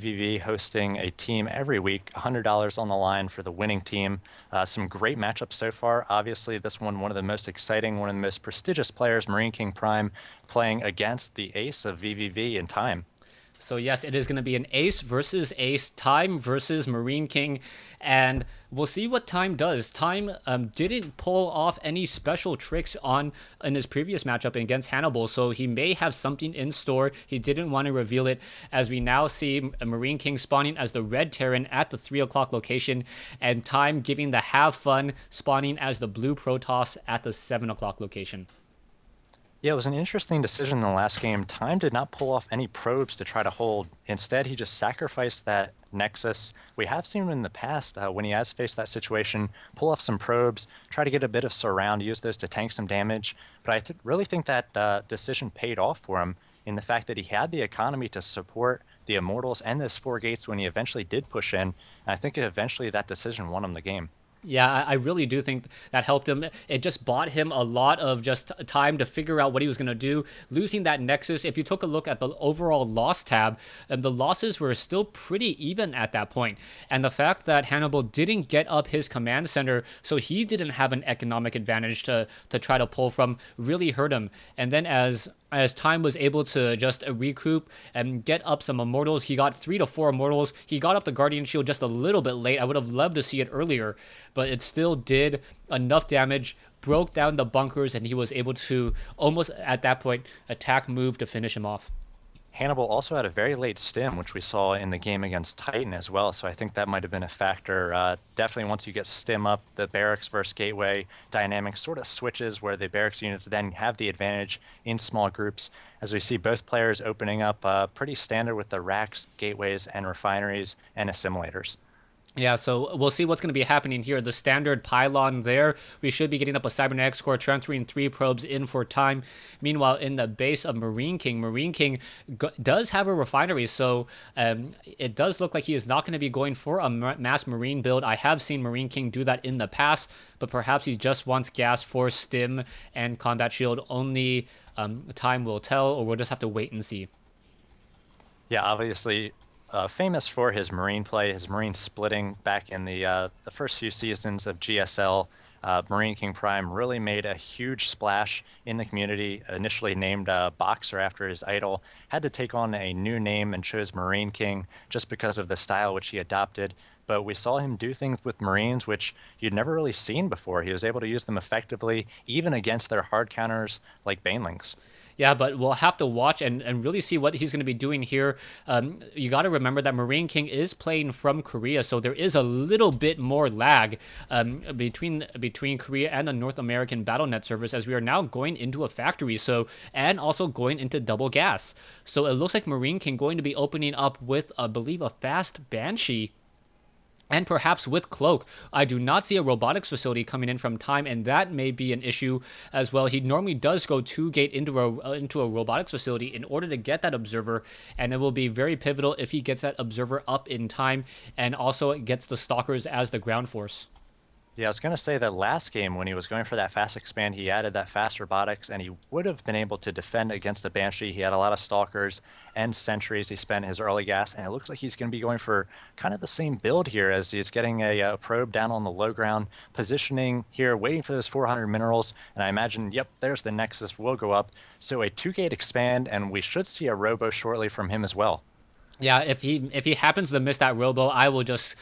vVv hosting a team every week, $100 on the line for the winning team. Some great matchups so far. Obviously, this one of the most exciting, one of the most prestigious players, Marine King Prime, playing against the ace of vVv in time. So yes, it is going to be an ace versus ace, Time versus Marine King, and we'll see what Time does. Time didn't pull off any special tricks on in his previous matchup against Hannibal, so he may have something in store. He didn't want to reveal it, as we now see a Marine King spawning as the red Terran at the 3 o'clock location, and Time giving the have fun spawning as the blue Protoss at the 7 o'clock location. Yeah, it was an interesting decision in the last game. Time did not pull off any probes to try to hold. Instead, he just sacrificed that Nexus. We have seen him in the past when he has faced that situation, pull off some probes, try to get a bit of surround, use those to tank some damage. But I really think that decision paid off for him in the fact that he had the economy to support the Immortals and those 4 gates when he eventually did push in. And I think eventually that decision won him the game. Yeah, I really do think that helped him. It just bought him a lot of just time to figure out what he was going to do. Losing that Nexus, if you took a look at the overall loss tab, the losses were still pretty even at that point. And the fact that Hannibal didn't get up his command center, so he didn't have an economic advantage to try to pull from, really hurt him. And then as Time was able to just recoup and get up some immortals. He got 3 to 4 immortals. He got up the Guardian Shield just a little bit late. I would have loved to see it earlier, but it still did enough damage, broke down the bunkers, and he was able to almost at that point attack move to finish him off. Hannibal also had a very late stim, which we saw in the game against Titan as well. So I think that might have been a factor. Definitely, once you get stim up, the barracks versus gateway dynamic sort of switches where the barracks units then have the advantage in small groups. As we see both players opening up pretty standard with the racks, gateways, and refineries and assimilators. Yeah, so we'll see what's going to be happening here. The standard pylon there, we should be getting up a cybernetics core, transferring 3 probes in for Time. Meanwhile, in the base of Marine King does have a refinery, so it does look like he is not going to be going for a mass Marine build. I have seen Marine King do that in the past, but perhaps he just wants gas for Stim and Combat Shield. Only time will tell, or we'll just have to wait and see. Yeah, obviously famous for his Marine play, his Marine splitting back in the first few seasons of GSL. Marine King Prime really made a huge splash in the community. Initially named Boxer after his idol, had to take on a new name and chose Marine King just because of the style which he adopted. But we saw him do things with Marines which you'd never really seen before. He was able to use them effectively, even against their hard counters like Banelings. Yeah, but we'll have to watch and really see what he's going to be doing here. You got to remember that Marine King is playing from Korea, so there is a little bit more lag between Korea and the North American BattleNet servers, as we are now going into a factory, so and also going into double gas. So it looks like Marine King going to be opening up with, I believe, a fast Banshee and perhaps with Cloak. I do not see a robotics facility coming in from Time, and that may be an issue as well. He normally does go 2 gate into a robotics facility in order to get that observer, and it will be very pivotal if he gets that observer up in time and also gets the stalkers as the ground force. Yeah, I was going to say that last game when he was going for that fast expand, he added that fast robotics and he would have been able to defend against the Banshee. He had a lot of stalkers and sentries. He spent his early gas, and it looks like he's going to be going for kind of the same build here as he's getting a probe down on the low ground, positioning here, waiting for those 400 minerals. And I imagine, yep, there's the Nexus will go up. So a 2 gate expand, and we should see a robo shortly from him as well. Yeah, if he happens to miss that robo, I will just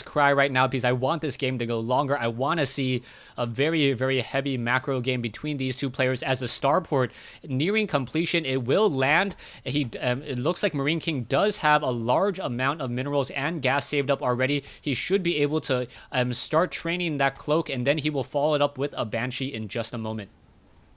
cry right now because I want this game to go longer. I want to see a very very heavy macro game between these two players as the starport nearing completion. It will land. It looks like Marine King does have a large amount of minerals and gas saved up already. He should be able to start training that cloak, and then he will follow it up with a Banshee in just a moment.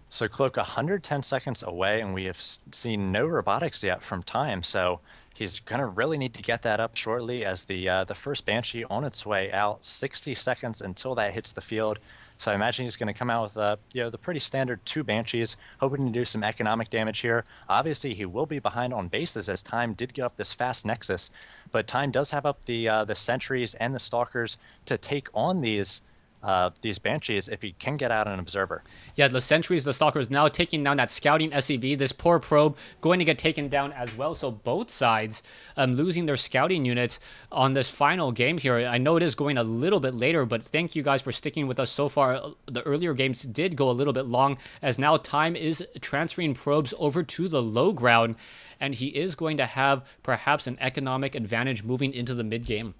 So Cloak 110 seconds away, and we have seen no robotics yet from Time. So he's going to really need to get that up shortly as the first Banshee on its way out. 60 seconds until that hits the field. So I imagine he's going to come out with the pretty standard 2 Banshees, hoping to do some economic damage here. Obviously, he will be behind on bases as Time did get up this fast Nexus, but Time does have up the sentries and the stalkers to take on these these Banshees if he can get out an observer. Yeah, the sentries, the stalkers now taking down that scouting SCV. This poor probe going to get taken down as well. So both sides losing their scouting units on this final game here. I know it is going a little bit later, but thank you guys for sticking with us so far. The earlier games did go a little bit long, as now time is transferring probes over to the low ground, and he is going to have perhaps an economic advantage moving into the mid game.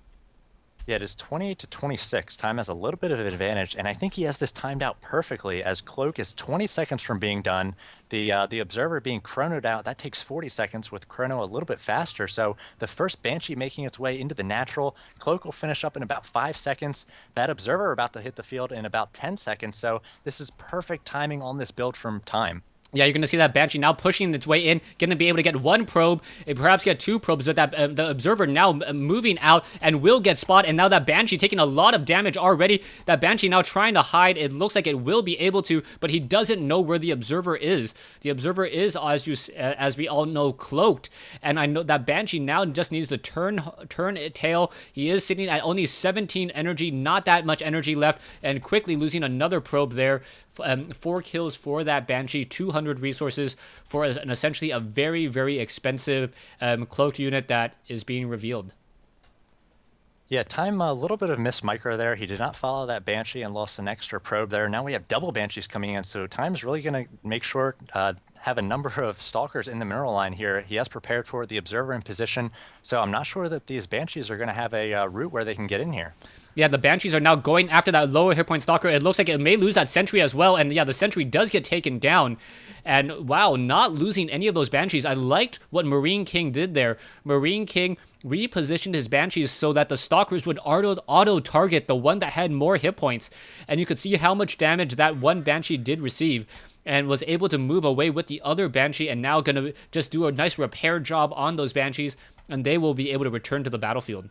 Yeah, it is 28 to 26. Time has a little bit of an advantage, and I think he has this timed out perfectly as Cloak is 20 seconds from being done. The Observer being chronoed out, that takes 40 seconds with Chrono a little bit faster. So the first Banshee making its way into the natural. Cloak will finish up in about 5 seconds. That Observer about to hit the field in about 10 seconds. So this is perfect timing on this build from Time. Yeah, you're going to see that Banshee now pushing its way in, going to be able to get one probe, and perhaps get two probes, but that the Observer now moving out and will get spot, and now that Banshee taking a lot of damage already. That Banshee now trying to hide. It looks like it will be able to, but he doesn't know where the Observer is. The Observer is, as we all know, cloaked, and I know that Banshee now just needs to turn tail. He is sitting at only 17 energy, not that much energy left, and quickly losing another probe there. 4 kills for that Banshee, 200 resources for an essentially a very, very expensive cloaked unit that is being revealed. Yeah, Time a little bit of miss micro there. He did not follow that Banshee and lost an extra probe there. Now we have double Banshees coming in, so Time's really going to make sure have a number of Stalkers in the mineral line here. He has prepared for the Observer in position, so I'm not sure that these Banshees are going to have a route where they can get in here. Yeah, the Banshees are now going after that lower hit point Stalker. It looks like it may lose that Sentry as well. And yeah, the Sentry does get taken down. And wow, not losing any of those Banshees. I liked what Marine King did there. Marine King repositioned his Banshees so that the Stalkers would auto-target the one that had more hit points. And you could see how much damage that one Banshee did receive, and was able to move away with the other Banshee, and now going to just do a nice repair job on those Banshees, and they will be able to return to the battlefield.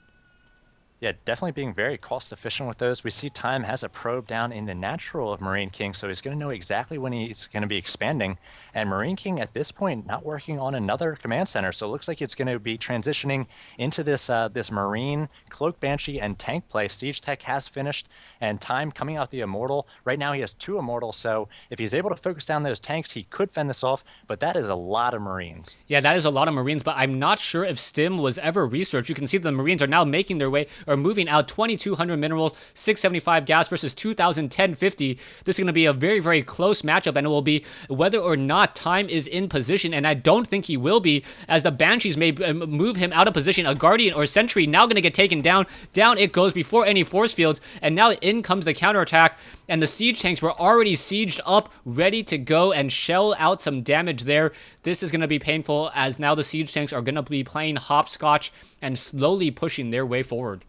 Yeah, definitely being very cost efficient with those. We see Time has a probe down in the natural of Marine King, so he's going to know exactly when he's going to be expanding. And Marine King at this point not working on another command center, so it looks like it's going to be transitioning into this this Marine Cloak Banshee and tank play. Siege Tech has finished, and Time coming out the Immortal. Right now he has 2 Immortals, so if he's able to focus down those tanks, he could fend this off. But that is a lot of Marines. Yeah, that is a lot of Marines, but I'm not sure if Stim was ever researched. You can see the Marines are now making their way, or moving out 2,200 minerals, 675 gas versus 2,1050. This is going to be a very, very close matchup, and it will be whether or not Time is in position, and I don't think he will be, as the Banshees may move him out of position. A Guardian or Sentry now going to get taken down. Down it goes before any force fields, and now in comes the counterattack, and the siege tanks were already sieged up, ready to go and shell out some damage there. This is going to be painful, as now the siege tanks are going to be playing hopscotch and slowly pushing their way forward.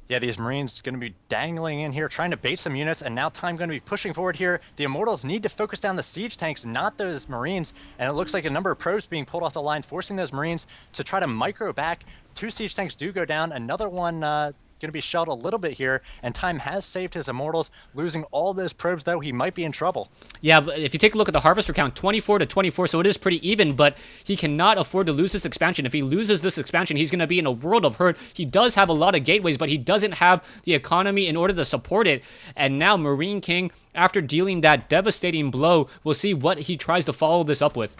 Yeah, these Marines going to be dangling in here, trying to bait some units, and now Time going to be pushing forward here. The Immortals need to focus down the siege tanks, not those Marines, and it looks like a number of probes being pulled off the line, forcing those Marines to try to micro back. 2 siege tanks do go down. Another one going to be shelled a little bit here, and Time has saved his Immortals. Losing all those probes, though, he might be in trouble. Yeah, but if you take a look at the Harvester count, 24 to 24, so it is pretty even, but he cannot afford to lose this expansion. If he loses this expansion, he's going to be in a world of hurt. He does have a lot of gateways, but he doesn't have the economy in order to support it. And now Marine King, after dealing that devastating blow, we'll see what he tries to follow this up with.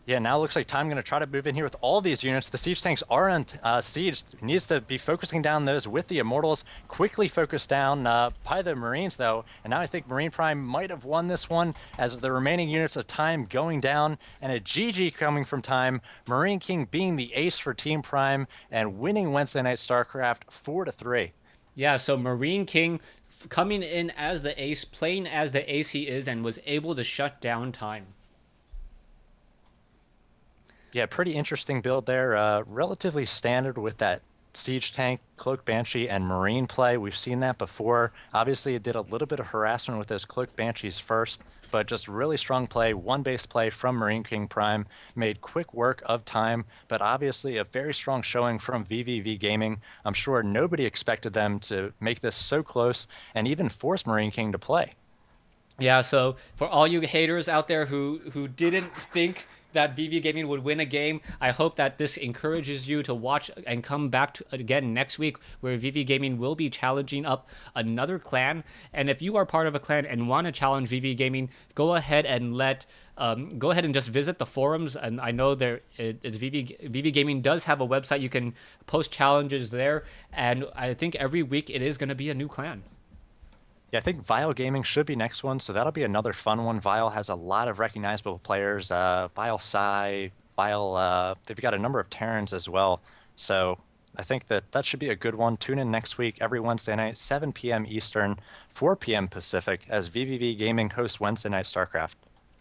Yeah, now it looks like Time going to try to move in here with all these units. The siege tanks are on siege. He needs to be focusing down those with the Immortals. Quickly focused down by the Marines, though. And now I think Marine Prime might have won this one, as the remaining units of Time going down. And a GG coming from Time. Marine King being the ace for Team Prime and winning Wednesday Night StarCraft 4-3. Yeah, so Marine King coming in as the ace, playing as the ace he is, and was able to shut down Time. Yeah, pretty interesting build there. Relatively standard with that Siege Tank, Cloak Banshee, and Marine play. We've seen that before. Obviously, it did a little bit of harassment with those Cloak Banshees first, but just really strong play, one base play from Marine King Prime, made quick work of Time, but obviously a very strong showing from vVvGaming. I'm sure nobody expected them to make this so close and even force Marine King to play. Yeah, so for all you haters out there who didn't think that vVvGaming would win a game. I hope that this encourages you to watch and come back to, again next week, where vVvGaming will be challenging up another clan. And if you are part of a clan and want to challenge vVvGaming, go ahead and go ahead and just visit the forums. And I know vVvGaming does have a website. You can post challenges there. And I think every week it is going to be a new clan. Yeah, I think Vile Gaming should be next one, so that'll be another fun one. Vile has a lot of recognizable players. Vile Psy, Vile, they've got a number of Terrans as well. So I think that should be a good one. Tune in next week, every Wednesday night, 7 p.m. Eastern, 4 p.m. Pacific, as vVvGaming hosts Wednesday Night StarCraft.